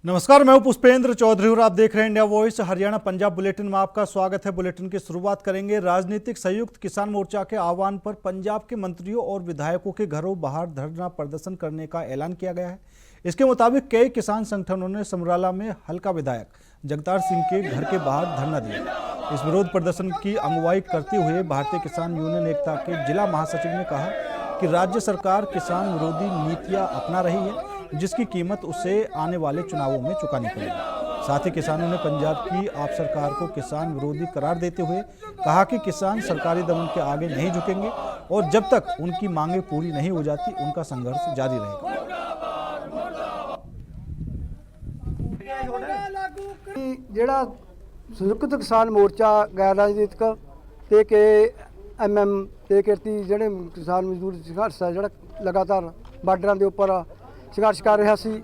नमस्कार, मैं हूं पुष्पेंद्र चौधरी और आप देख रहे हैं India voice Haryana Punjab bulletin में आपका स्वागत है। बुलेटिन की शुरुआत करेंगे राजनीतिक संयुक्त किसान मोर्चा के आह्वान पर पंजाब के मंत्रियों और विधायकों के घरों बाहर धरना प्रदर्शन करने का ऐलान किया गया है। इसके मुताबिक कई किसान संगठनों ने समराला में हल्का विधायक जगतार सिंह के घर के बाहर धरना दिया। इस विरोध प्रदर्शन की अगुवाई करते हुए भारतीय किसान यूनियन एकता के जिला महासचिव ने कहा कि राज्य सरकार किसान विरोधी नीतियां अपना रही है, जिसकी कीमत उसे आने वाले चुनावों में चुकानी पड़ेगी। साथ ही किसानों ने पंजाब की आप सरकार को किसान विरोधी करार देते हुए कहा कि किसान सरकारी दमन के आगे नहीं झुकेंगे और जब तक उनकी मांगें पूरी नहीं हो जाती उनका संघर्ष जारी रहेगा। ਜਿਹੜਾ ਸੰਯੁਕਤ ਕਿਸਾਨ ਮੋਰਚਾ ਗੈਰ ਰਾਜਨੀਤਿਕ ਤੇ ਕੇ ਐਮਐਮ ਤੇ ਕਿਰਤੀ ਜਿਹੜੇ ਕਿਸਾਨ ਮਜ਼ਦੂਰ ਸੰਘਰਸ਼ ਹੈ ਜਿਹੜਾ ਲਗਾਤਾਰ ਬਾਰਡਰਾਂ ਦੇ ਉੱਪਰ ਸੰਘਰਸ਼ ਕਰ ਰਿਹਾ ਸੀ,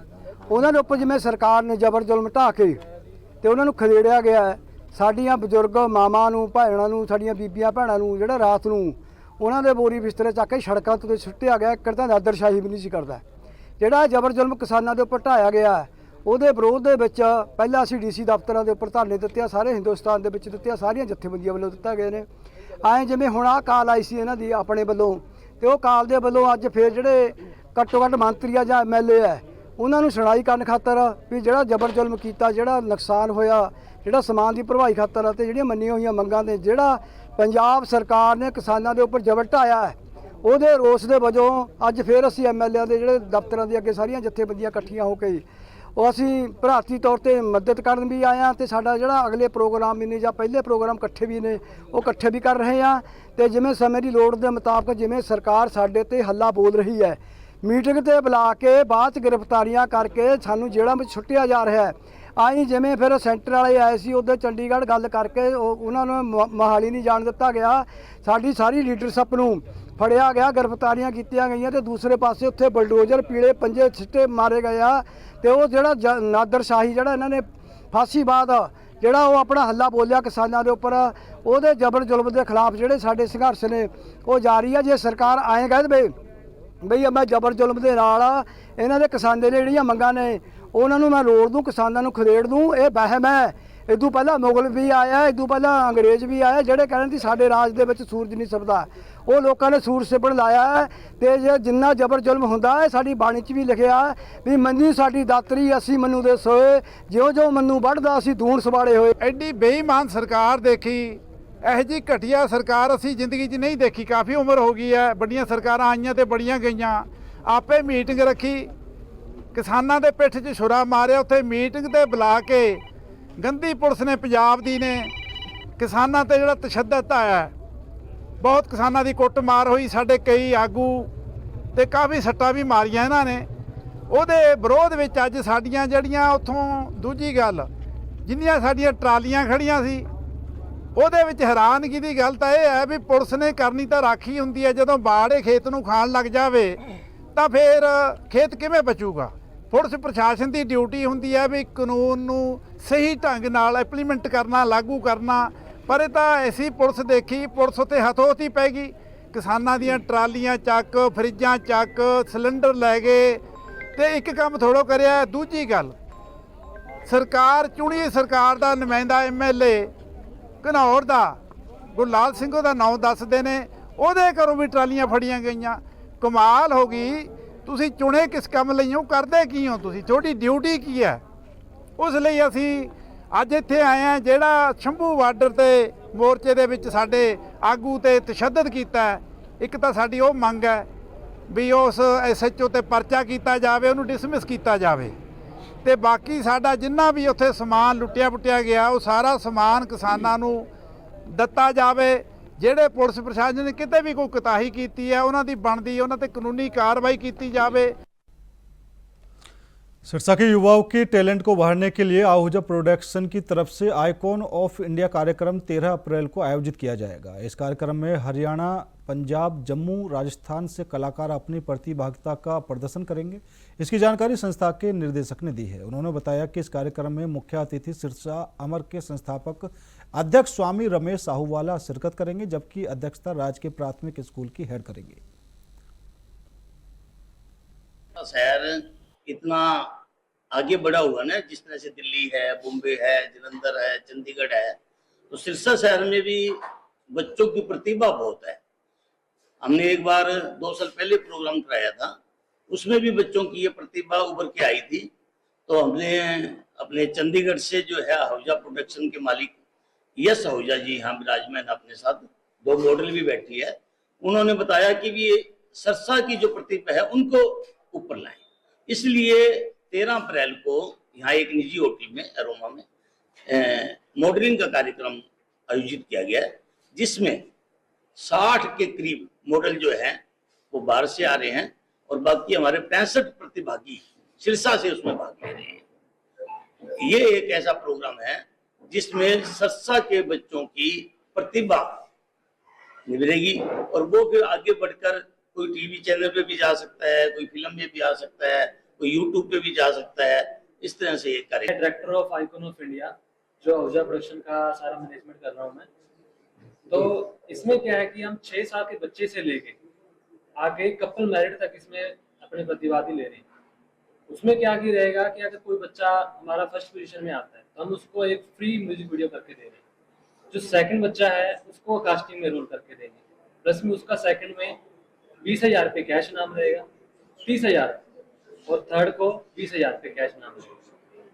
ਉਹਨਾਂ ਦੇ ਉੱਪਰ ਜਿਵੇਂ ਸਰਕਾਰ ਨੇ ਜ਼ਬਰ ਜ਼ੁਲਮ ਢਾਹ ਕੇ ਤੇ ਉਹਨਾਂ ਨੂੰ ਖਦੇੜਿਆ ਗਿਆ ਹੈ। ਸਾਡੀਆਂ ਬਜ਼ੁਰਗ ਮਾਵਾਂ ਨੂੰ, ਭੈਣਾਂ ਨੂੰ, ਸਾਡੀਆਂ ਬੀਬੀਆਂ ਭੈਣਾਂ ਨੂੰ ਜਿਹੜਾ ਰਾਤ ਨੂੰ ਉਹਨਾਂ ਦੇ ਬੋਰੀ ਬਿਸਤਰੇ ਚੱਕ ਕੇ ਸੜਕਾਂ ਤੋਂ ਸੁੱਟਿਆ ਗਿਆ, ਕਰਦਾ ਨਾਦਰਸ਼ਾਹੀ ਵੀ ਨਹੀਂ ਸੀ ਕਰਦਾ। ਜਿਹੜਾ ਜ਼ਬਰ ਜ਼ੁਲਮ ਕਿਸਾਨਾਂ ਦੇ ਉੱਪਰ ਢਾਇਆ ਗਿਆ ਉਹਦੇ ਵਿਰੋਧ ਦੇ ਵਿੱਚ ਪਹਿਲਾਂ ਅਸੀਂ ਡੀਸੀ ਦਫ਼ਤਰਾਂ ਦੇ ਉੱਪਰ ਧਰਨੇ ਦਿੱਤੇ ਆ, ਸਾਰੇ ਹਿੰਦੁਸਤਾਨ ਦੇ ਵਿੱਚ ਦਿੱਤੇ ਆ, ਸਾਰੀਆਂ ਜਥੇਬੰਦੀਆਂ ਵੱਲੋਂ ਦਿੱਤਾ ਗਏ ਨੇ। ਐਂ ਜਿਵੇਂ ਹੁਣ ਆਹ ਕਾਲ ਆਈ ਸੀ ਇਹਨਾਂ ਦੀ ਆਪਣੇ ਵੱਲੋਂ, ਤੇ ਉਹ ਕਾਲ ਦੇ ਵੱਲੋਂ ਅੱਜ ਫਿਰ ਜਿਹੜੇ ਘੱਟੋ ਘੱਟ ਮੰਤਰੀ ਆ ਜਾਂ ਐਮਐਲਏ ਹੈ ਉਹਨਾਂ ਨੂੰ ਸੁਣਾਈ ਕਰਨ ਖਾਤਰ ਵੀ ਜਿਹੜਾ ਜ਼ਬਰ ਜ਼ੁਲਮ ਕੀਤਾ, ਜਿਹੜਾ ਨੁਕਸਾਨ ਹੋਇਆ, ਜਿਹੜਾ ਸਮਾਨ ਦੀ ਭਰਵਾਈ ਖਾਤਰ ਅਤੇ ਜਿਹੜੀਆਂ ਮੰਨੀਆਂ ਹੋਈਆਂ ਮੰਗਾਂ ਦੇ ਜਿਹੜਾ ਪੰਜਾਬ ਸਰਕਾਰ ਨੇ ਕਿਸਾਨਾਂ ਦੇ ਉੱਪਰ ਜ਼ਬਰ ਢਾਇਆ ਹੈ, ਉਹਦੇ ਰੋਸ ਦੇ ਵਜੋਂ ਅੱਜ ਫਿਰ ਅਸੀਂ ਐਮਐਲਏਆਂ ਦੇ ਜਿਹੜੇ ਦਫ਼ਤਰਾਂ ਦੇ ਅੱਗੇ ਸਾਰੀਆਂ ਜਥੇਬੰਦੀਆਂ ਇਕੱਠੀਆਂ ਹੋ ਕੇ ਉਹ ਅਸੀਂ ਭਰਾਤੀ ਤੌਰ ਤੇ ਮਦਦ ਕਰਨ ਵੀ ਆਏ ਹਾਂ ਤੇ ਸਾਡਾ ਜਿਹੜਾ ਅਗਲੇ ਪ੍ਰੋਗਰਾਮ ਵੀ ਨੇ ਜਾਂ ਪਹਿਲੇ ਪ੍ਰੋਗਰਾਮ ਇਕੱਠੇ ਵੀ ਨੇ ਉਹ ਇਕੱਠੇ ਵੀ ਕਰ ਰਹੇ ਹਾਂ। ਤੇ ਜਿਵੇਂ ਸਮੇਂ ਦੀ ਲੋੜ ਦੇ ਮੁਤਾਬਕ ਜਿਵੇਂ ਸਰਕਾਰ ਸਾਡੇ ਤੇ ਹੱਲਾ ਬੋਲ ਰਹੀ ਹੈ, ਮੀਟਿੰਗ ਤੇ ਬੁਲਾ ਕੇ ਬਾਅਦ 'ਚ ਗ੍ਰਿਫਤਾਰੀਆਂ ਕਰਕੇ ਸਾਨੂੰ ਜੇਲ੍ਹਾਂ ਵਿੱਚ ਸੁੱਟਿਆ ਜਾ ਰਿਹਾ ਹੈ। ਆਈ ਜਿਵੇਂ ਫਿਰ ਸੈਂਟਰ ਵਾਲੇ ਆਏ ਸੀ ਉੱਧਰ ਚੰਡੀਗੜ੍ਹ ਗੱਲ ਕਰਕੇ ਉਹਨਾਂ ਨੂੰ ਮੋਹਾਲੀ ਨਹੀਂ ਜਾਣ ਦਿੱਤਾ ਗਿਆ, ਸਾਡੀ ਸਾਰੀ ਲੀਡਰਸ਼ਿਪ ਨੂੰ ਫੜਿਆ ਗਿਆ, ਗ੍ਰਿਫਤਾਰੀਆਂ ਕੀਤੀਆਂ ਗਈਆਂ ਤੇ ਦੂਸਰੇ ਪਾਸੇ ਉੱਥੇ ਬਲਡੋਜ਼ਰ ਪੀਲੇ ਪੰਜੇ ਸਿੱਟੇ ਮਾਰੇ ਗਏ ਆ। ਤੇ ਉਹ ਜਿਹੜਾ ਨਾਦਰਸ਼ਾਹੀ ਜਿਹੜਾ ਇਹਨਾਂ ਨੇ ਫਾਸੀਵਾਦ ਜਿਹੜਾ ਉਹ ਆਪਣਾ ਹੱਲਾ ਬੋਲਿਆ ਕਿਸਾਨਾਂ ਦੇ ਉੱਪਰ, ਉਹਦੇ ਜ਼ਬਰ ਜ਼ੁਲਮ ਦੇ ਖਿਲਾਫ ਜਿਹੜੇ ਸਾਡੇ ਸੰਘਰਸ਼ ਨੇ ਉਹ ਜਾਰੀ ਆ। ਜੇ ਸਰਕਾਰ ਆਏ ਕਹਿ ਦੇਵੇ ਬਈ ਮੈਂ ਜ਼ਬਰ ਜ਼ੁਲਮ ਦੇ ਨਾਲ ਇਹਨਾਂ ਦੇ ਕਿਸਾਨ ਦੇ ਜਿਹੜੀਆਂ ਮੰਗਾਂ ਨੇ ਉਹਨਾਂ ਨੂੰ ਮੈਂ ਰੋੜ ਦੂੰ, ਕਿਸਾਨਾਂ ਨੂੰ ਖਦੇੜ ਦੂੰ, ਇਹ ਵਹਿਮ ਹੈ। ਇਦੋਂ ਪਹਿਲਾਂ ਮੁਗਲ ਵੀ ਆਇਆ, ਇਦੋਂ ਪਹਿਲਾਂ ਅੰਗਰੇਜ਼ ਵੀ ਆਇਆ ਜਿਹੜੇ ਕਹਿੰਦੇ ਸੀ ਸਾਡੇ ਰਾਜ ਦੇ ਵਿੱਚ ਸੂਰਜ ਨਹੀਂ ਛਿਪਦਾ, ਉਹ ਲੋਕਾਂ ਨੇ ਸੂਰਜ ਛਿਪਣ ਲਾਇਆ ਹੈ। ਤੇ ਜੇ ਜਿੰਨਾ ਜ਼ਬਰ ਜ਼ੁਲਮ ਹੁੰਦਾ ਹੈ ਸਾਡੀ ਬਾਣੀ 'ਚ ਵੀ ਲਿਖਿਆ ਵੀ ਮੰਨੀ ਸਾਡੀ ਦਾਤਰੀ ਅਸੀਂ ਮੰਨੂ ਦੇ ਸੋਏ, ਜਿਉਂ ਜਿਉਂ ਮੰਨੂ ਵੱਢਦਾ ਅਸੀਂ ਦੂਣ ਸਵਾੜੇ ਹੋਏ। ਐਡੀ ਬੇਈਮਾਨ ਸਰਕਾਰ ਦੇਖੀ, ਇਹੋ ਜਿਹੀ ਘਟੀਆ ਸਰਕਾਰ ਅਸੀਂ ਜ਼ਿੰਦਗੀ 'ਚ ਨਹੀਂ ਦੇਖੀ। ਕਾਫੀ ਉਮਰ ਹੋ ਗਈ ਹੈ, ਵੱਡੀਆਂ ਸਰਕਾਰਾਂ ਆਈਆਂ ਤੇ ਬੜੀਆਂ ਗਈਆਂ। ਆਪੇ ਮੀਟਿੰਗ ਰੱਖੀ, ਕਿਸਾਨਾਂ ਦੇ ਪਿੱਠ 'ਚ ਛੁਰਾ ਮਾਰਿਆ, ਉੱਥੇ ਮੀਟਿੰਗ ਤੇ ਬੁਲਾ ਕੇ ਗੰਦੀ ਪੁਲਿਸ ਨੇ ਪੰਜਾਬ ਦੀ ਨੇ ਕਿਸਾਨਾਂ ਤੇ ਜਿਹੜਾ ਤਸ਼ੱਦਦ ਆਇਆ, ਬਹੁਤ ਕਿਸਾਨਾਂ ਦੀ ਕੁੱਟਮਾਰ ਹੋਈ, ਸਾਡੇ ਕਈ ਆਗੂ ਤੇ ਕਾਫੀ ਸੱਟਾਂ ਵੀ ਮਾਰੀਆਂ ਇਹਨਾਂ ਨੇ। ਉਹਦੇ ਵਿਰੋਧ ਵਿੱਚ ਅੱਜ ਸਾਡੀਆਂ ਜਿਹੜੀਆਂ ਉੱਥੋਂ ਦੂਜੀ ਗੱਲ ਜਿੰਨੀਆਂ ਸਾਡੀਆਂ ਟਰਾਲੀਆਂ ਖੜੀਆਂ ਸੀ ਉਹਦੇ ਵਿੱਚ ਹੈਰਾਨਗੀ ਦੀ ਗੱਲ ਤਾਂ ਇਹ ਹੈ ਵੀ ਪੁਲਿਸ ਨੇ ਕਰਨੀ ਤਾਂ ਰਾਖੀ ਹੁੰਦੀ ਹੈ, ਜਦੋਂ ਬਾੜੇ ਖੇਤ ਨੂੰ ਖਾਣ ਲੱਗ ਜਾਵੇ ਤਾਂ ਫਿਰ ਖੇਤ ਕਿਵੇਂ ਬਚੂਗਾ। ਪੁਲਿਸ ਪ੍ਰਸ਼ਾਸਨ ਦੀ ਡਿਊਟੀ ਹੁੰਦੀ ਹੈ ਵੀ ਕਾਨੂੰਨ ਨੂੰ ਸਹੀ ਢੰਗ ਨਾਲ ਇੰਪਲੀਮੈਂਟ ਕਰਨਾ, ਲਾਗੂ ਕਰਨਾ, ਪਰ ਇਹ ਤਾਂ ਐਸੀ ਪੁਲਿਸ ਦੇਖੀ, ਪੁਲਿਸ ਉੱਤੇ ਹੱਥੋਂ-ਹੱਥੀ ਪੈ ਗਈ। ਕਿਸਾਨਾਂ ਦੀਆਂ ਟਰਾਲੀਆਂ ਚੱਕ, ਫਰਿੱਜਾਂ ਚੱਕ, ਸਿਲੰਡਰ ਲੈ ਗਏ ਤੇ ਇੱਕ ਕੰਮ ਥੋੜ੍ਹਾ ਕਰਿਆ। ਦੂਜੀ ਗੱਲ, ਸਰਕਾਰ ਚੁਣੀ ਸਰਕਾਰ ਦਾ ਨੁਮਾਇੰਦਾ ਐਮਐਲਏ ਘਨੌਰ ਦਾ ਗੁਰਲਾਲ ਸਿੰਘ ਉਹਦਾ ਨਾਂ ਦੱਸਦੇ ਨੇ, ਉਹਦੇ ਘਰੋਂ ਵੀ ਟਰਾਲੀਆਂ ਫੜੀਆਂ ਗਈਆਂ। ਕਮਾਲ ਹੋ ਗਈ, ਤੁਸੀਂ ਚੁਣੇ ਕਿਸ ਕੰਮ ਲਈ ਹੋ, ਕਰਦੇ ਕੀ ਹੋ ਤੁਸੀਂ, ਤੁਹਾਡੀ ਡਿਊਟੀ ਕੀ ਹੈ। ਉਸ ਲਈ ਅਸੀਂ ਅੱਜ ਇੱਥੇ ਆਏ ਹਾਂ। ਜਿਹੜਾ ਸ਼ੰਭੂ ਬਾਰਡਰ ਤੇ ਮੋਰਚੇ ਦੇ ਵਿੱਚ ਸਾਡੇ ਆਗੂ ਤੇ ਤਸ਼ੱਦਦ ਕੀਤਾ, ਇੱਕ ਤਾਂ ਸਾਡੀ ਉਹ ਮੰਗ ਹੈ ਵੀ ਉਸ ਐਸਐਚਓ ਤੇ ਪਰਚਾ ਕੀਤਾ ਜਾਵੇ, ਉਹਨੂੰ ਡਿਸਮਿਸ ਕੀਤਾ ਜਾਵੇ, ਤੇ ਬਾਕੀ ਸਾਡਾ ਜਿੰਨਾ ਵੀ ਉੱਥੇ ਸਮਾਨ ਲੁੱਟਿਆ ਪੁੱਟਿਆ ਗਿਆ ਉਹ ਸਾਰਾ ਸਮਾਨ ਕਿਸਾਨਾਂ ਨੂੰ ਦਿੱਤਾ ਜਾਵੇ। ਜਿਹੜੇ ਪੁਲਿਸ ਪ੍ਰਸ਼ਾਸਨ ਨੇ ਕਿਤੇ ਵੀ ਕੋਈ ਕੁਤਾਹੀ ਕੀਤੀ है ਉਹਨਾਂ ਦੀ ਬਣਦੀ ਉਹਨਾਂ ਤੇ ਕਾਨੂੰਨੀ कार्रवाई की जावे। सिरसा के युवाओं के टैलेंट को उभारने के लिए आहूजा प्रोडक्शन की तरफ से आइकॉन ऑफ इंडिया कार्यक्रम 13 अप्रैल को आयोजित किया जाएगा। इस कार्यक्रम में हरियाणा, पंजाब, जम्मू, राजस्थान से कलाकार अपनी प्रतिभागिता का प्रदर्शन करेंगे। इसकी जानकारी संस्था के निर्देशक ने दी है। उन्होंने बताया कि इस कार्यक्रम में मुख्य अतिथि सिरसा अमर के संस्थापक अध्यक्ष स्वामी रमेश साहूवाला शिरकत करेंगे, जबकि अध्यक्षता राजकीय प्राथमिक स्कूल की हेड करेंगे। शहर इतना आगे बढ़ा हुआ ना, जिस तरह से दिल्ली है, बॉम्बे है, जलंधर है, चंडीगढ़ है, तो सिरसा शहर में भी बच्चों की प्रतिभा बहुत है। हमने एक बार 2 साल पहले प्रोग्राम कराया था, उसमें भी बच्चों की ये प्रतिभा उभर के आई थी। तो हमने अपने चंडीगढ़ से जो है आहूजा प्रोडक्शन के मालिक यश आहूजा जी यहाँ विराजमान अपने साथ, 2 मॉडल भी बैठी है, उन्होंने बताया कि भी सिरसा की जो प्रतिभा है उनको ऊपर लाएं। इसलिए 13 अप्रैल को यहाँ एक निजी होटल में अरोमा में मॉडलिंग का कार्यक्रम आयोजित किया गया है, जिसमें 60 के करीब मॉडल जो है वो बाहर से आ रहे हैं और बाकी हमारे 65 प्रतिभागी सिरसा से उसमें भाग ले रहे हैं। ये एक ऐसा प्रोग्राम है जिसमें सिरसा के बच्चों की प्रतिभा निभरेगी और वो फिर आगे बढ़कर कोई टीवी चैनल पे भी जा सकता है, कोई फिल्म में भी आ सकता है, कोई यूट्यूब पे भी जा सकता है। इस तरह से ये करें। Director of icon of India, जो आहूजा प्रोडक्शन का सारा मैनेजमेंट कर रहा हूँ मैं। तो इसमें क्या है कि हम 6 साल के बच्चे से लेके आगे कपल मैरिड तक इसमें अपने प्रतिवादी ले रहे हैं। उसमें क्या की रहेगा कि अगर कोई बच्चा हमारा फर्स्ट पोजीशन में आता है तो हम उसको एक फ्री म्यूजिक वीडियो करके दे रहे हैं। जो सेकंड बच्चा है उसको कास्टिंग में रोल करके देंगे, प्लस में उसका सेकंड में 20,000 रुपये कैश इनाम रहेगा, 30,000, और थर्ड को 20,000 रुपये कैश इनाम रहेगा।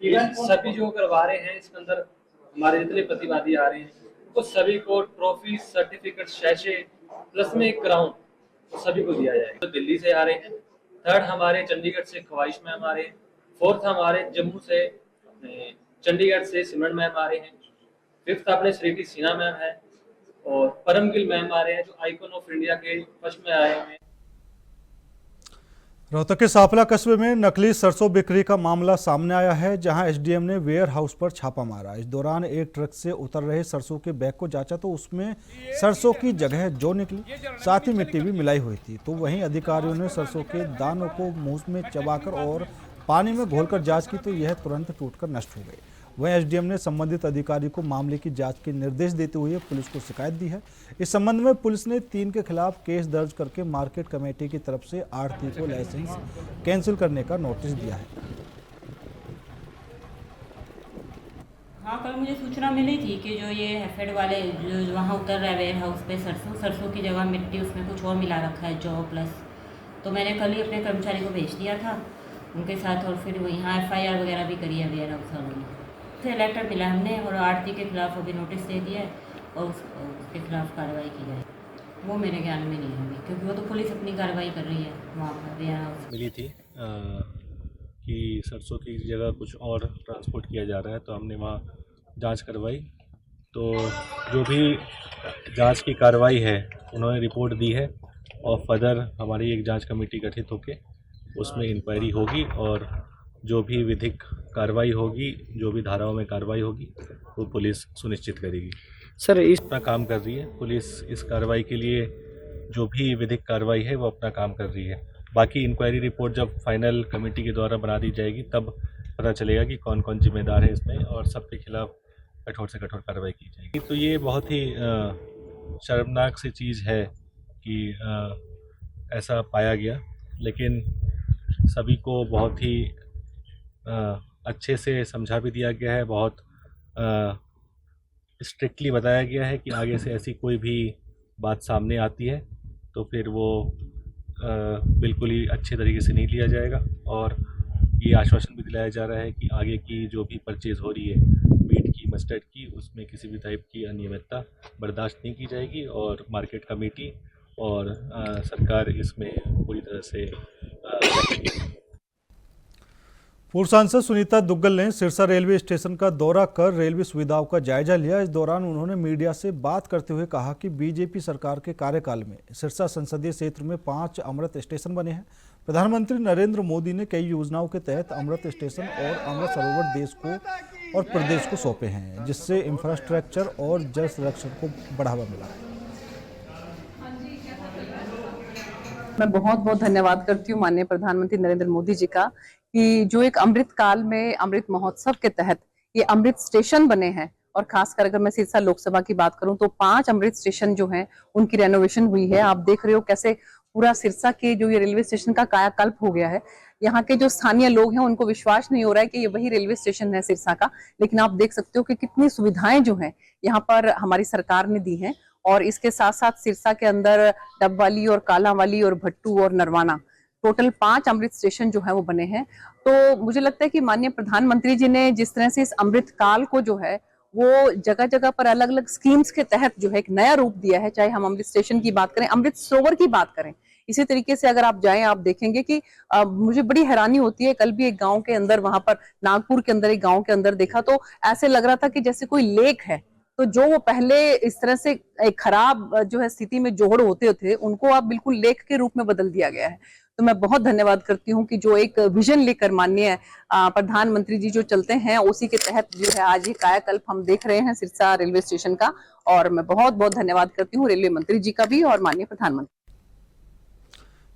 ये सभी जो करवा रहे हैं इसके अंदर हमारे जितने प्रतिवादी आ रहे हैं तो सभी को ट्रॉफी, सर्टिफिकेट, शैशे प्लस में एक क्राउन तो सभी को दिया जाएगा। तो दिल्ली से आ रहे हैं, थर्ड हमारे चंडीगढ़ से ख्वाहिश मैम आ रहे हैं, फोर्थ हमारे जम्मू से चंडीगढ़ से सिमरन मैम आ रहे हैं, फिफ्थ अपने श्रीटी सिन्हा मैम है और परमगिल मैम आ रहे हैं जो आइकॉन ऑफ इंडिया के फर्स्ट में आए हुए हैं। रोहतक के सापला कस्बे में नकली सरसों बिक्री का मामला सामने आया है, जहां एसडीएम ने वेयर हाउस पर छापा मारा। इस दौरान एक ट्रक से उतर रहे सरसों के बैग को जांचा तो उसमें सरसों की जगह जौ निकली, साथ ही मिट्टी भी मिलाई हुई थी। तो वहीं अधिकारियों ने सरसों के दानों को मुंह में चबाकर और पानी में घोलकर जांच की तो यह तुरंत टूटकर नष्ट हो गई। वहीं एसडीएम ने संबंधित अधिकारी को मामले की जांच के निर्देश देते हुए पुलिस को शिकायत दी है। इस संबंध में पुलिस ने 3 के खिलाफ केस दर्ज करके मार्केट कमेटी की तरफ से आढ़ती को लाइसेंस कैंसिल करने का नोटिस दिया है। हाँ, कल मुझे सूचना मिली थी कि जो ये हैफेड वाले जो वहाँ उतर रहे वेयर हाउस पे सरसों की जगह मिट्टी उसमें कुछ और मिला रखा है, जौ प्लस। तो मैंने कल ही अपने कर्मचारी को भेज दिया था उनके साथ, और फिर यहाँ FIR वगैरह भी करी है वेयर हाउस वालों ने। से लेटर मिला हमने और आढ़ती के खिलाफ अभी नोटिस दे दिया है और उसके खिलाफ कार्रवाई की जाए। वो मेरे ज्ञान में नहीं है अभी, क्योंकि वो तो पुलिस अपनी कार्रवाई कर रही है वहाँ पर वेयर हाउस। मिली थी कि सरसों की जगह कुछ और ट्रांसपोर्ट किया जा रहा है, तो हमने वहाँ जांच करवाई। तो जो भी जांच की कार्रवाई है उन्होंने रिपोर्ट दी है और फर्दर हमारी एक जांच कमेटी गठित होकर उसमें इंक्वायरी होगी और जो भी विधिक कार्रवाई होगी, जो भी धाराओं में कार्रवाई होगी वो पुलिस सुनिश्चित करेगी। सर इस अपना काम कर रही है पुलिस, इस कार्रवाई के लिए जो भी विधिक कार्रवाई है वो अपना काम कर रही है। बाकी इंक्वायरी रिपोर्ट जब फाइनल कमेटी के द्वारा बना दी जाएगी तब पता चलेगा कि कौन कौन जिम्मेदार है इसमें और सबके खिलाफ कठोर से कठोर कार्रवाई की जाएगी। तो ये बहुत ही शर्मनाक सी चीज़ है कि ऐसा पाया गया, लेकिन सभी को बहुत ही अच्छे से समझा भी दिया गया है, बहुत स्ट्रिक्टली बताया गया है कि आगे से ऐसी कोई भी बात सामने आती है तो फिर वो बिल्कुल ही अच्छे तरीके से नहीं लिया जाएगा। और ये आश्वासन भी दिलाया जा रहा है कि आगे की जो भी परचेज़ हो रही है मीट की, मस्टर्ड की, उसमें किसी भी टाइप की अनियमितता बर्दाश्त नहीं की जाएगी और मार्केट कमेटी और सरकार इसमें पूरी तरह से पूर्व सांसद सुनीता दुग्गल ने सिरसा रेलवे स्टेशन का दौरा कर रेलवे सुविधाओं का जायजा लिया। इस दौरान उन्होंने मीडिया से बात करते हुए कहा कि बीजेपी सरकार के कार्यकाल में सिरसा संसदीय क्षेत्र में 5 अमृत स्टेशन बने हैं। प्रधानमंत्री नरेंद्र मोदी ने कई योजनाओं के तहत अमृत स्टेशन और अमृत सरोवर देश को और प्रदेश को सौंपे हैं, जिससे इंफ्रास्ट्रक्चर और जल संरक्षण को बढ़ावा मिला है। मैं बहुत बहुत धन्यवाद करती हूँ माननीय प्रधानमंत्री नरेंद्र मोदी जी का कि जो एक अमृत काल में अमृत महोत्सव के तहत ये अमृत स्टेशन बने हैं। और खासकर अगर मैं सिरसा लोकसभा की बात करूं तो 5 अमृत स्टेशन जो हैं उनकी रेनोवेशन हुई है। आप देख रहे हो कैसे पूरा सिरसा के जो ये रेलवे स्टेशन का कायाकल्प हो गया है। यहाँ के जो स्थानीय लोग हैं उनको विश्वास नहीं हो रहा है कि ये वही रेलवे स्टेशन है सिरसा का, लेकिन आप देख सकते हो कि कितनी सुविधाएं जो हैं यहाँ पर हमारी सरकार ने दी हैं। और इसके साथ साथ सिरसा के अंदर डबवाली और कालांवाली और भट्टू और नरवाना, टोटल 5 अमृत स्टेशन जो है वो बने हैं। तो मुझे लगता है कि माननीय प्रधानमंत्री जी ने जिस तरह से इस अमृत काल को जो है वो जगह जगह पर अलग अलग स्कीम्स के तहत जो है एक नया रूप दिया है, चाहे हम अमृत स्टेशन की बात करें, अमृत सरोवर की बात करें। इसी तरीके से अगर आप जाएं आप देखेंगे कि मुझे बड़ी हैरानी होती है। कल भी एक गांव के अंदर, वहां पर नागपुर के अंदर एक गांव के अंदर देखा तो ऐसे लग रहा था कि जैसे कोई लेक है। तो जो वो पहले इस तरह से एक खराब जो है स्थिति में जोड़ होते थे, उनको अब बिल्कुल लेक के रूप में बदल दिया गया है। तो मैं बहुत धन्यवाद करती हूँ कि जो एक विजन लेकर माननीय प्रधानमंत्री जी जो चलते हैं, उसी के तहत जो है आज ये कायाकल्प हम देख रहे हैं सिरसा रेलवे स्टेशन का। और मैं बहुत बहुत धन्यवाद करती हूँ रेलवे मंत्री जी का भी और माननीय प्रधानमंत्री।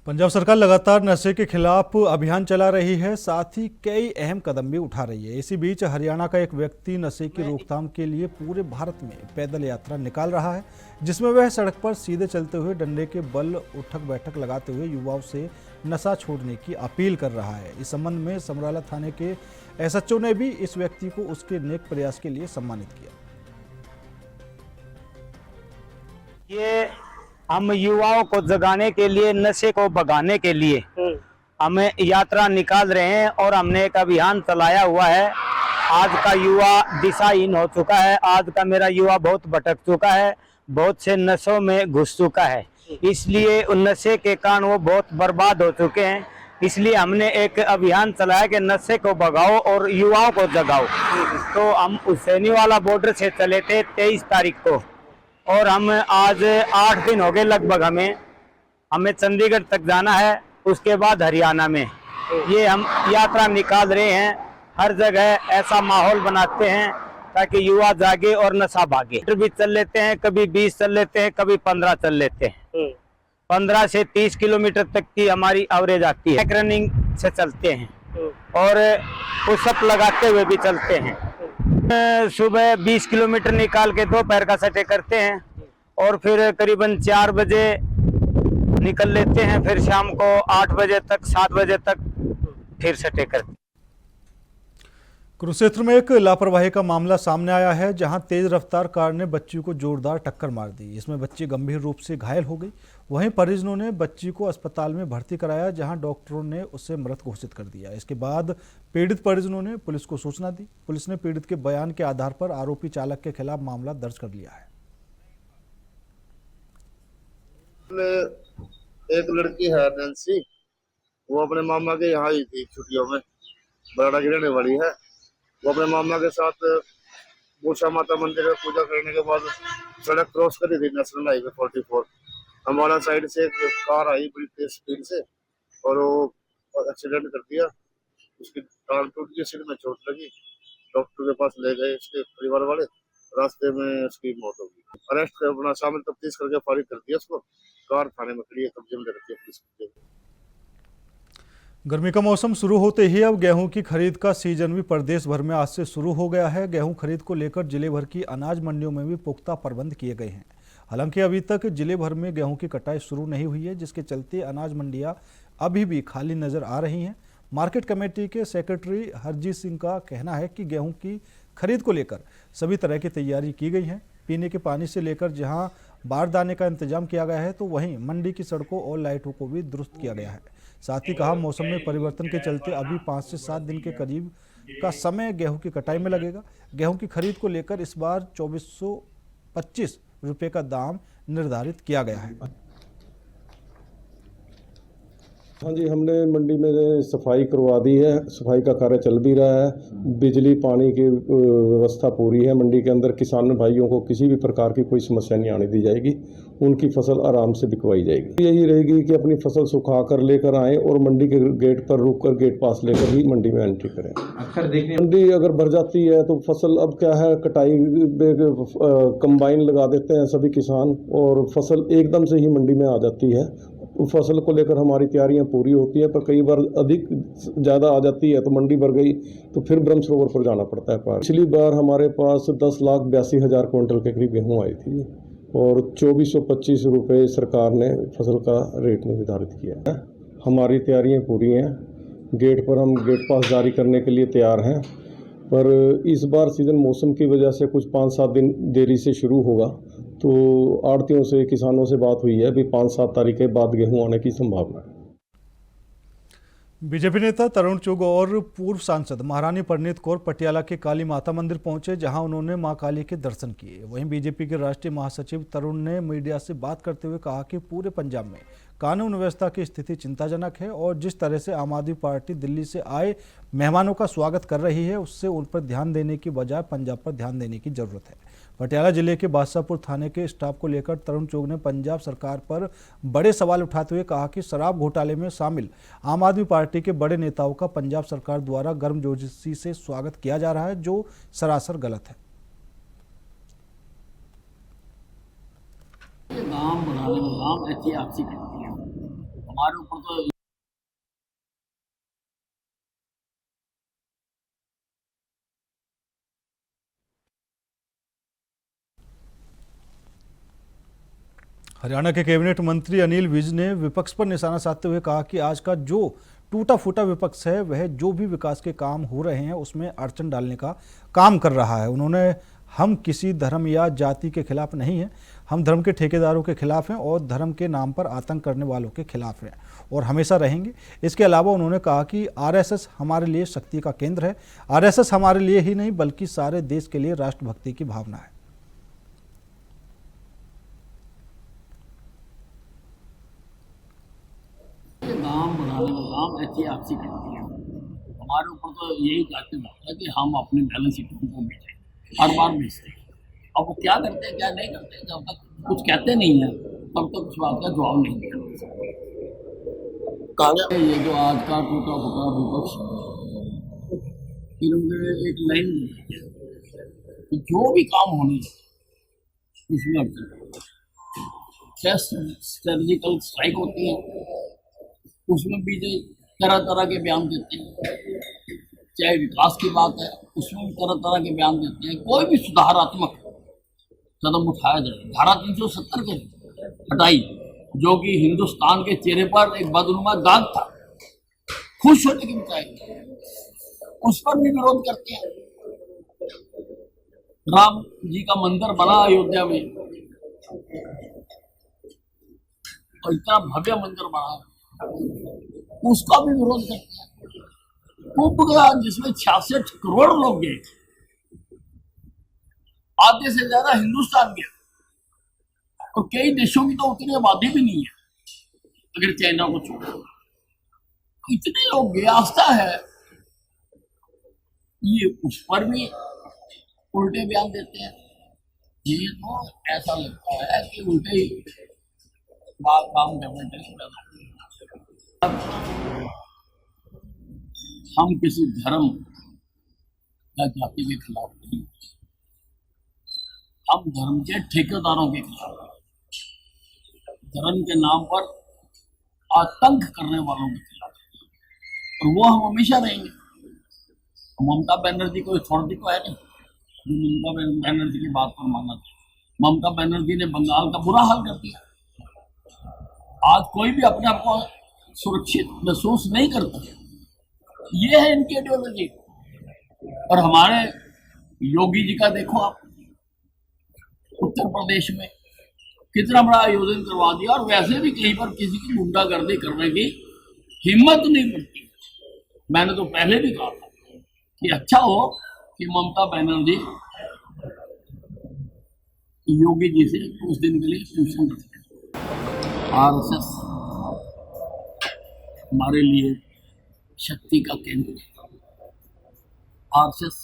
पंजाब सरकार लगातार नशे के खिलाफ अभियान चला रही है, साथ ही कई अहम कदम भी उठा रही है। इसी बीच हरियाणा का एक व्यक्ति नशे की रोकथाम के लिए पूरे भारत में पैदल यात्रा निकाल रहा है, जिसमें वह सड़क पर सीधे चलते हुए डंडे के बल उठक बैठक लगाते हुए युवाओं से नशा छोड़ने की अपील कर रहा है। इस संबंध में समराला थाने के एसएचओ ने भी इस व्यक्ति को उसके नेक प्रयास के लिए सम्मानित किया। ये हम युवाओं को जगाने के लिए, नशे को भगाने के लिए हम यात्रा निकाल रहे हैं और हमने एक अभियान चलाया हुआ है। आज का युवा दिशाहीन हो चुका है, आज का मेरा युवा बहुत भटक चुका है, बहुत से नशों में घुस चुका है, इसलिए उन नशे के कारण वो बहुत बर्बाद हो चुके हैं। इसलिए हमने एक अभियान चलाया कि नशे को भगाओ और युवाओं को जगाओ। तो हम हुसैनीवाला बॉर्डर से चले थे 23 तारीख को, और हम आज 8 दिन हो गए लगभग। हमें चंडीगढ़ तक जाना है, उसके बाद हरियाणा में ये हम यात्रा निकाल रहे हैं। हर जगह ऐसा माहौल बनाते हैं ताकि युवा जागे और नशा भागे। भी चल लेते हैं, कभी 20 चल लेते हैं, कभी 15 चल लेते हैं। 15 से 30 किलोमीटर तक की हमारी एवरेज आती है। रनिंग से चलते हैं और पुशअप लगाते हुए भी चलते हैं। सुबह 20 किलोमीटर निकाल के दोपहर का सटे करते हैं और फिर करीबन 4 बजे निकल लेते हैं, फिर शाम को 8 बजे तक, 7 बजे तक फिर सटे करते हैं। कुरुक्षेत्र में एक लापरवाही का मामला सामने आया है, जहां तेज रफ्तार कार ने बच्ची को जोरदार टक्कर मार दी। इसमें बच्ची गंभीर रूप से घायल हो गई। वहीं परिजनों ने बच्ची को अस्पताल में भर्ती कराया, जहां डॉक्टरों ने उसे मृत घोषित कर दिया। इसके बाद पीड़ित परिजनों ने पुलिस को सूचना दी। पुलिस ने पीड़ित के बयान के आधार पर आरोपी चालक के खिलाफ मामला दर्ज कर लिया है। एक लड़की है नैन्सी, वो अपने मामा के यहाँ ही थी छुट्टियों में, बराड़ा की रहने वाली है। वो अपने मामा के साथ मूसा माता मंदिर में पूजा करने के बाद सड़क क्रॉस करी थी, नेशनल हाईवे 44। हमारा साइड से एक कार आई बड़ी तेज स्पीड से और वो एक्सीडेंट कर दिया। उसकी टांग टूट गई, सिर में चोट लगी। डॉक्टर के पास ले गए उसके परिवार वाले, रास्ते में उसकी मौत हो गई। अरेस्ट अपना शामिल तफ्तीश करके फारिग कर दिया उसको। कार थाने में खड़ी है, कब्जे में ले रखी है पुलिस। गर्मी का मौसम शुरू होते ही अब गेहूं की खरीद का सीजन भी प्रदेश भर में आज से शुरू हो गया है। गेहूं खरीद को लेकर जिले भर की अनाज मंडियों में भी पुख्ता प्रबंध किए गए हैं। हालांकि अभी तक जिले भर में गेहूं की कटाई शुरू नहीं हुई है, जिसके चलते अनाज मंडियां अभी भी खाली नजर आ रही हैं। मार्केट कमेटी के सेक्रेटरी हरजीत सिंह का कहना है कि गेहूं की खरीद को लेकर सभी तरह की तैयारी की गई है। पीने के पानी से लेकर जहां बारदाने का इंतजाम किया गया है, तो वहीं मंडी की सड़कों और लाइटों को भी दुरुस्त किया गया है। साथ ही कहा, मौसम में परिवर्तन के चलते अभी 5 से 7 दिन के करीब का समय गेहूं की कटाई में लगेगा। गेहूं की खरीद को लेकर इस बार 2425 रुपये का दाम निर्धारित किया गया है। हाँ जी, हमने मंडी में सफाई करवा दी है, सफाई का कार्य चल भी रहा है। बिजली पानी की व्यवस्था पूरी है। मंडी के अंदर किसान भाइयों को किसी भी प्रकार की कोई समस्या नहीं आने दी जाएगी। उनकी फसल आराम से बिकवाई जाएगी। यही रहेगी कि अपनी फसल सुखा कर लेकर आएँ और मंडी के गेट पर रुक कर गेट पास लेकर ही मंडी में एंट्री करें। अक्सर देखने मंडी अगर भर जाती है तो फसल अब क्या है, कटाई कंबाइन लगा देते हैं सभी किसान और फसल एकदम से ही मंडी में आ जाती है। फसल को लेकर हमारी तैयारियां पूरी होती है, पर कई बार अधिक ज़्यादा आ जाती है तो मंडी भर गई तो फिर ब्रह्म सरोवर पर जाना पड़ता है। पिछली बार हमारे पास 10,82,000 क्विंटल के करीब गेहूँ आई थी। और 2425 रुपये सरकार ने फसल का रेट निर्धारित किया है। हमारी तैयारियां पूरी हैं, गेट पर हम गेट पास जारी करने के लिए तैयार हैं, पर इस बार सीज़न मौसम की वजह से कुछ 5-7 दिन देरी से शुरू होगा, तो आड़तियों से किसानों से बात हुई है, अभी 5-7 तारीख के बाद गेहूं आने की संभावना है। बीजेपी नेता तरुण चुग और पूर्व सांसद महारानी परनीत कौर पटियाला के काली माता मंदिर पहुंचे, जहां उन्होंने मां काली के दर्शन किए। वहीं बीजेपी के राष्ट्रीय महासचिव तरुण ने मीडिया से बात करते हुए कहा कि पूरे पंजाब में कानून व्यवस्था की स्थिति चिंताजनक है और जिस तरह से आम आदमी पार्टी दिल्ली से आए मेहमानों का स्वागत कर रही है, उससे उन पर ध्यान देने की बजाय पंजाब पर ध्यान देने की जरूरत है। पटियाला जिले के बादशाहपुर थाने के स्टाफ को लेकर तरुण चुग ने पंजाब सरकार पर बड़े सवाल उठाते हुए कहा कि शराब घोटाले में शामिल आम आदमी पार्टी के बड़े नेताओं का पंजाब सरकार द्वारा गर्मजोशी से स्वागत किया जा रहा है, जो सरासर गलत है। नाम बनाने में नाम ऐसी आपसी करती है हमारे ऊपर तो। हरियाणा के कैबिनेट मंत्री अनिल विज ने विपक्ष पर निशाना साधते हुए कहा कि आज का जो टूटा फूटा विपक्ष है वह जो भी विकास के काम हो रहे हैं उसमें अड़चन डालने का काम कर रहा है। उन्होंने हम किसी धर्म या जाति के खिलाफ नहीं हैं, हम धर्म के ठेकेदारों के खिलाफ हैं और धर्म के नाम पर आतंक करने वालों के खिलाफ हैं और हमेशा रहेंगे। इसके अलावा उन्होंने कहा कि आरएसएस हमारे लिए शक्ति का केंद्र है। आरएसएस हमारे लिए ही नहीं बल्कि सारे देश के लिए राष्ट्रभक्ति की भावना है। नाम बनाने में नाम ऐसी आपसी करती है हमारे ऊपर तो यही दायित्व रहता है कि हम अपने बैलेंस शीटों को बेचें, हर बार बेचते हैं। अब वो क्या करते हैं क्या नहीं करते, जब तक कुछ कहते नहीं है तब तक उस बात का जवाब नहीं दिया। ये जो आज का टूटा फूटा विपक्ष, इन्होंने एक लाइन कि जो भी काम होने उसमें स्ट्रेटेजिकल स्ट्राइक होती है, उसमें बीजेपी तरह तरह के बयान देते हैं। चाहे विकास की बात है उसमें भी तरह तरह के बयान देते हैं। कोई भी सुधारात्मक कदम उठाया जाए, धारा 370 के हटाई, जो कि हिंदुस्तान के चेहरे पर एक बदनुमा दाग था, खुश होने की बजाय उस पर भी विरोध करते हैं। राम जी का मंदिर बना अयोध्या में और इतना भव्य मंदिर बना, उसका भी विरोध करते हैं। कुंभ गया जिसमें 66 करोड़ लोग गए, आधे से ज्यादा हिंदुस्तान गया और कई देशों की तो उतनी आबादी भी नहीं है अगर चाइना को छोड़ो। इतने लोग गए, आस्था है, ये उस पर भी उल्टे बयान देते हैं। ये तो ऐसा लगता है कि उल्टे ही बात काम करने के लिए हम किसी धर्म या जाति के खिलाफ नहीं, हम धर्म के ठेकेदारों के खिलाफ, धर्म के नाम पर आतंक करने वालों के खिलाफ, और वो हम हमेशा रहेंगे। ममता बनर्जी कोई अथॉरिटी तो है नहीं जो ममता बनर्जी की बात पर मानना चाहिए। ममता बनर्जी ने बंगाल का बुरा हाल कर दिया। आज कोई भी अपने आप को सुरक्षित महसूस नहीं करता। ये है इनकी आइडियोलॉजी। और हमारे योगी जी का देखो आप, उत्तर प्रदेश में कितना बड़ा आयोजन करवा दिया और वैसे भी कहीं पर किसी की गुंडागर्दी करने की हिम्मत नहीं पड़ती। मैंने तो पहले भी कहा था कि अच्छा हो कि ममता बनर्जी योगी जी से कुछ दिन के लिए ट्यूशन करते। आरएसएस हमारे लिए शक्ति का केंद्र है। आरएसएस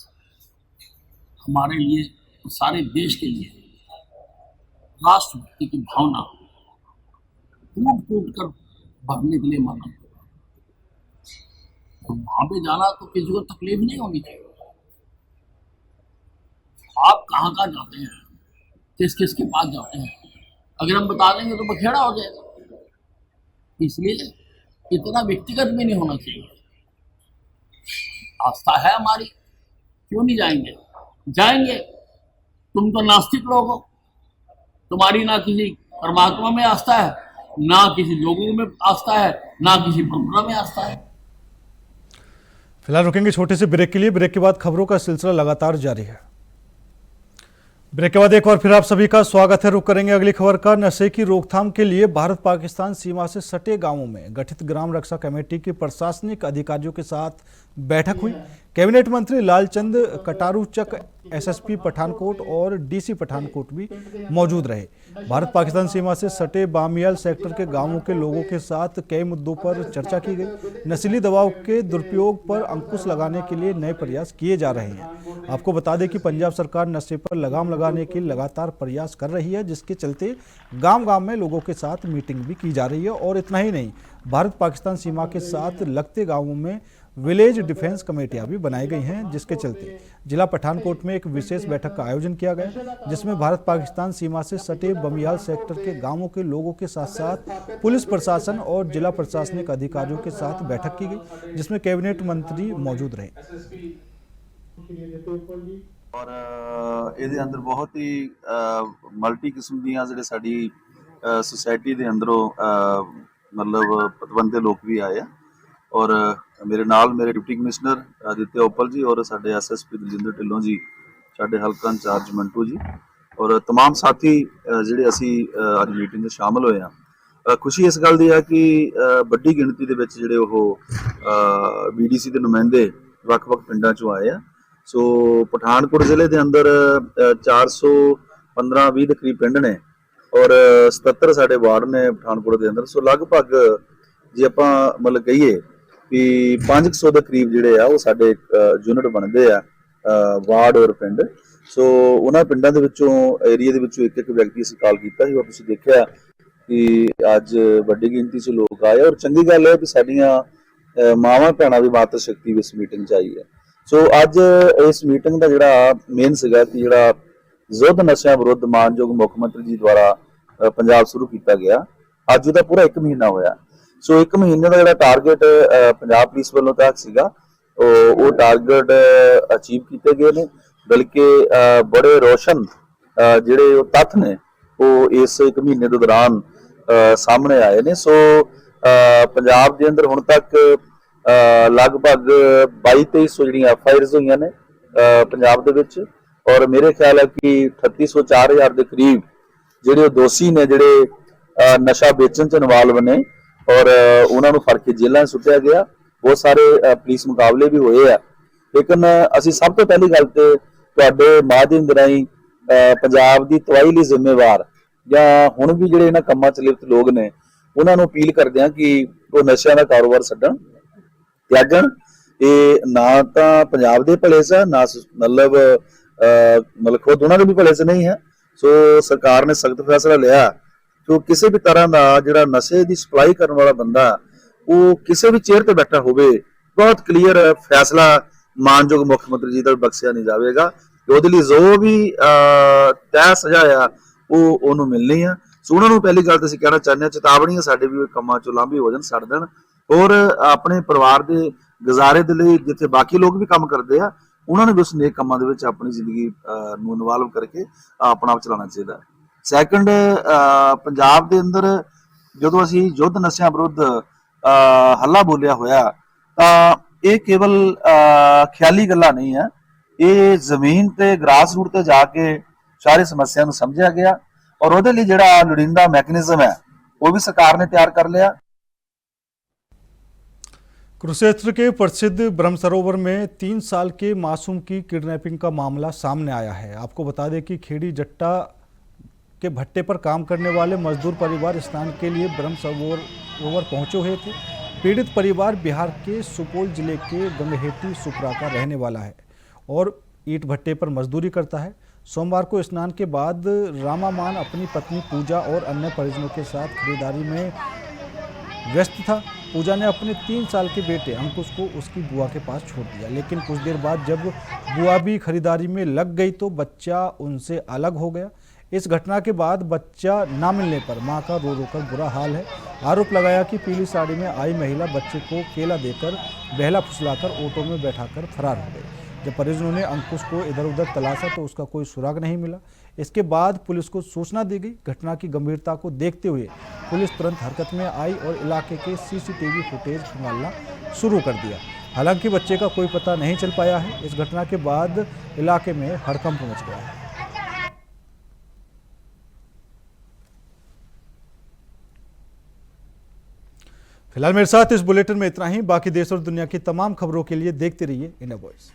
हमारे लिए, सारे देश के लिए राष्ट्रभक्ति की भावना कूट कूट कर भरने के लिए माना। तो वहां पे जाना तो किसी को तकलीफ नहीं होनी चाहिए। आप कहाँ कहाँ जाते हैं, किस किस के पास जाते हैं, अगर हम बता देंगे तो बखेड़ा हो जाएगा। इसलिए इतना व्यक्तिगत भी नहीं होना चाहिए। आस्था है हमारी, क्यों नहीं जाएंगे? जाएंगे। तुम तो नास्तिक लोग हो, तुम्हारी ना किसी परमात्मा में आस्था है, ना किसी लोगों में आस्था है, ना किसी परंपरा में आस्था है। फिलहाल रुकेंगे छोटे से ब्रेक के लिए। ब्रेक के बाद खबरों का सिलसिला लगातार जारी है। ब्रेक के बाद एक बार फिर आप सभी का स्वागत है। रुक करेंगे अगली खबर का। नशे की रोकथाम के लिए भारत पाकिस्तान सीमा से सटे गांवों में गठित ग्राम रक्षा कमेटी की प्रशासनिक अधिकारियों के साथ बैठक हुई। कैबिनेट मंत्री लालचंद कटारूचक, एसएसपी पठानकोट और डीसी पठानकोट भी मौजूद रहे। भारत पाकिस्तान सीमा से सटे बामियाल सेक्टर के गांवों के लोगों के साथ कई मुद्दों पर चर्चा की गई। नस्ली दबाव के दुरुपयोग पर अंकुश लगाने के लिए नए प्रयास किए जा रहे हैं। आपको बता दें कि पंजाब सरकार नशे पर लगाम लगाने के लगातार प्रयास कर रही है, जिसके चलते गांव-गांव में लोगों के साथ मीटिंग भी की जा रही है। और इतना ही नहीं, भारत पाकिस्तान सीमा के साथ लगते गांवों में विलेज डिफेंस कमेटियां भी बनाई गई हैं, जिसके चलते जिला पठानकोट में एक विशेष बैठक का आयोजन किया गया, जिसमें भारत पाकिस्तान सीमा से सटे बमियाल सेक्टर के गांवों के लोगों के साथ साथ पुलिस प्रशासन और जिला प्रशासनिक अधिकारियों के साथ बैठक की गई, जिसमें कैबिनेट मंत्री मौजूद रहे। और ਇਹਦੇ ਅੰਦਰ ਬਹੁਤ ਹੀ ਮਲਟੀ ਕਿਸਮ ਦੀਆਂ ਜਿਹੜੇ ਸਾਡੀ ਸੁਸਾਇਟੀ ਦੇ ਅੰਦਰੋਂ ਮਤਲਬ ਪਤਵੰਤੇ ਲੋਕ ਵੀ ਆਏ ਆ। ਔਰ ਮੇਰੇ ਨਾਲ ਮੇਰੇ ਡਿਪਟੀ ਕਮਿਸ਼ਨਰ ਆਦਿਤਿਆ ਉਪਲ ਜੀ ਔਰ ਸਾਡੇ ਐਸਐਸਪੀ ਦਲਜਿੰਦਰ ਢਿੱਲੋਂ ਜੀ, ਸਾਡੇ ਹਲਕਾ ਇੰਚਾਰਜ ਮੰਟੂ ਜੀ ਔਰ तमाम ਸਾਥੀ ਜਿਹੜੇ ਅਸੀਂ ਅੱਜ ਮੀਟਿੰਗ 'ਚ ਸ਼ਾਮਲ ਹੋਏ ਆ। ਖੁਸ਼ੀ ਇਸ ਗੱਲ ਦੀ ਹੈ ਕਿ ਵੱਡੀ ਗਿਣਤੀ ਦੇ ਵਿੱਚ ਜਿਹੜੇ ਉਹ ਬੀਡੀਸੀ ਦੇ ਨੁਮਾਇੰਦੇ ਵੱਖ-ਵੱਖ ਪਿੰਡਾਂ 'ਚੋਂ ਆਏ ਆ। ਸੋ ਪਠਾਨਕੋਟ ਜ਼ਿਲ੍ਹੇ ਦੇ ਅੰਦਰ 415-20 ਦੇ ਕਰੀਬ ਪਿੰਡ ਨੇ ਔਰ 77 ਸਾਡੇ ਵਾਰਡ ਨੇ ਪਠਾਨਕੋਟ ਦੇ ਅੰਦਰ। ਸੋ ਲਗਭਗ ਜੇ ਆਪਾਂ ਮਤਲਬ ਕਹੀਏ ਕਿ 500 ਦੇ ਕਰੀਬ ਜਿਹੜੇ ਆ ਉਹ ਸਾਡੇ ਯੂਨਿਟ ਬਣਦੇ ਆ ਵਾਰਡ ਔਰ ਪਿੰਡ। ਸੋ ਉਹਨਾਂ ਪਿੰਡਾਂ ਦੇ ਵਿੱਚੋਂ ਏਰੀਆ ਦੇ ਵਿੱਚੋਂ ਇੱਕ ਵਿਅਕਤੀ ਅਸੀਂ ਕਾਲ ਕੀਤਾ ਸੀ ਔਰ ਤੁਸੀਂ ਦੇਖਿਆ ਕਿ ਅੱਜ ਵੱਡੀ ਗਿਣਤੀ 'ਚ ਲੋਕ ਆਏ। ਔਰ ਚੰਗੀ ਗੱਲ ਹੈ ਕਿ ਸਾਡੀਆਂ ਮਾਵਾਂ ਭੈਣਾਂ ਵੀ ਮਾਤਰ ਸ਼ਕਤੀ ਇਸ ਮੀਟਿੰਗ 'ਚ ਆਈ ਹੈ। ਸੋ ਅੱਜ ਇਸ ਮੀਟਿੰਗ ਦਾ ਜਿਹੜਾ ਮੇਨ ਸੀਗਾ ਕਿ ਜਿਹੜਾ ਯੁੱਧ ਨਸ਼ਿਆਂ ਵਿਰੁੱਧ ਮਾਨਯੋਗ ਮੁੱਖ ਮੰਤਰੀ ਜੀ ਦੁਆਰਾ ਪੰਜਾਬ ਸ਼ੁਰੂ ਕੀਤਾ ਗਿਆ, ਅੱਜ ਉਹਦਾ ਪੂਰਾ 1 ਮਹੀਨਾ ਹੋਇਆ। ਸੋ 1 ਮਹੀਨੇ ਦਾ ਜਿਹੜਾ ਟਾਰਗੇਟ ਪੰਜਾਬ ਪੁਲਿਸ ਵੱਲੋਂ ਤੱਕ ਸੀਗਾ ਉਹ ਟਾਰਗੇਟ ਅਚੀਵ ਕੀਤੇ ਗਏ ਨੇ। ਬਲਕਿ ਬੜੇ ਰੋਸ਼ਨ ਜਿਹੜੇ ਉਹ ਤੱਥ ਨੇ ਉਹ ਇਸ 1 ਮਹੀਨੇ ਦੇ ਦੌਰਾਨ ਸਾਹਮਣੇ ਆਏ ਨੇ। ਸੋ ਪੰਜਾਬ ਦੇ ਅੰਦਰ ਹੁਣ ਤੱਕ ਲਗਭਗ 2200 ਜਿਹੜੀਆਂ ਐਫਆਈਆਰਸ ਹੋਈਆਂ ਨੇ ਪੰਜਾਬ ਦੇ ਵਿੱਚ ਔਰ ਮੇਰੇ ਖਿਆਲ ਹੈ ਕਿ 3800-4000 ਦੇ ਕਰੀਬ ਜਿਹੜੇ ਉਹ ਦੋਸ਼ੀ ਨੇ ਜਿਹੜੇ ਨਸ਼ਾ ਵੇਚਣ 'ਚ ਇਨਵੋਲਵ ਨੇ ਔਰ ਉਹਨਾਂ ਨੂੰ ਫੜ ਕੇ ਜੇਲ੍ਹਾਂ 'ਚ ਸੁੱਟਿਆ ਗਿਆ। ਬਹੁਤ ਸਾਰੇ ਪੁਲਿਸ ਮੁਕਾਬਲੇ ਵੀ ਹੋਏ ਆ। ਲੇਕਿਨ ਅਸੀਂ ਸਭ ਤੋਂ ਪਹਿਲੀ ਗੱਲ ਤੇ ਤੁਹਾਡੇ ਮਾਧਿਅਮ ਦੇ ਰਾਹੀਂ ਪੰਜਾਬ ਦੀ ਤਵਾਈ ਲਈ ਜ਼ਿੰਮੇਵਾਰ ਜਾਂ ਹੁਣ ਵੀ ਜਿਹੜੇ ਇਹਨਾਂ ਕੰਮਾਂ 'ਚ ਲਿਪਤ ਲੋਕ ਨੇ ਉਹਨਾਂ ਨੂੰ ਅਪੀਲ ਕਰਦੇ ਹਾਂ ਕਿ ਉਹ ਨਸ਼ਿਆਂ ਦਾ ਕਾਰੋਬਾਰ ਛੱਡਣ, त्यागण। ये ना तो पंजाब के भले से ना मतलब खुद उन्होंने भी भले से नहीं है। सो सरकार ने सख्त फैसला लिया कि किसी भी तरह का जो नशे की सप्लाई करने वाला बंदा वो किसी भी चेयर पर बैठा होवे, बहुत क्लीयर फैसला मानयोग मुख्यमंत्री जी का बख्शिया नहीं जाएगा। ਉਹਦੇ ਲਈ जो भी तय सजा आ वो मिलनी है। सो उन्होंने पहली गल तो ਅਸੀਂ कहना चाहते हैं चेतावनी ਸਾਡੇ ਵੀ ਕੰਮਾਂ ਚੋਂ ਲਾਂਭੇ ਹੋ ਜਾਣ, ਛੱਡ ਦੇਣ और अपने परिवार के गुजारे के लिए जिथे बाकी लोग भी काम करते हैं उन्होंने भी उस नेक कामों के विच अपनी जिंदगी नूं इन्वॉल्व करके अपना आप चलाना चाहिए। सैकंड, पंजाब के अंदर जो असी युद्ध नशा विरुद्ध हल्ला बोलिया होया तां ये केवल ख्याली गल्लां नहीं है, ये जमीन ते ग्रास रूट ते जाके सारी समस्या नूं समझिया गया और उहदे लई जिहड़ा लोड़ींदा मैकेनिज्म है वो भी सरकार ने तैयार कर लिया। कुरुक्षेत्र के प्रसिद्ध ब्रह्म सरोवर में 3 साल के मासूम की किडनैपिंग का मामला सामने आया है। आपको बता दें कि खेड़ी जट्टा के भट्टे पर काम करने वाले मजदूर परिवार स्नान के लिए ब्रह्म सरोवर पहुंचे हुए थे। पीड़ित परिवार बिहार के सुपौल जिले के गंगहेटी सुपरा का रहने वाला है और ईंट भट्टे पर मजदूरी करता है। सोमवार को स्नान के बाद रामामान अपनी पत्नी पूजा और अन्य परिजनों के साथ खरीदारी में व्यस्त था। पूजा ने अपने 3 साल के बेटे अंकुश को उसकी बुआ के पास छोड़ दिया, लेकिन कुछ देर बाद जब बुआ भी खरीदारी में लग गई तो बच्चा उनसे अलग हो गया। इस घटना के बाद बच्चा ना मिलने पर मां का रो रो कर बुरा हाल है। आरोप लगाया कि पीली साड़ी में आई महिला बच्चे को केला देकर बहला फुसलाकर ऑटो में बैठाकर फरार हो गई। जब परिजनों ने अंकुश को इधर उधर तलाशा तो उसका कोई सुराग नहीं मिला। इसके बाद पुलिस को सूचना दी गई। घटना की गंभीरता को देखते हुए पुलिस तुरंत हरकत में आई और इलाके के सीसीटीवी फुटेज खंगालना शुरू कर दिया। हालांकि बच्चे का कोई पता नहीं चल पाया है। इस घटना के बाद इलाके में हड़कंप मच गया है। फिलहाल मेरे साथ इस बुलेटिन में इतना ही। बाकी देश और दुनिया की तमाम खबरों के लिए देखते रहिए इंडिया वॉइस।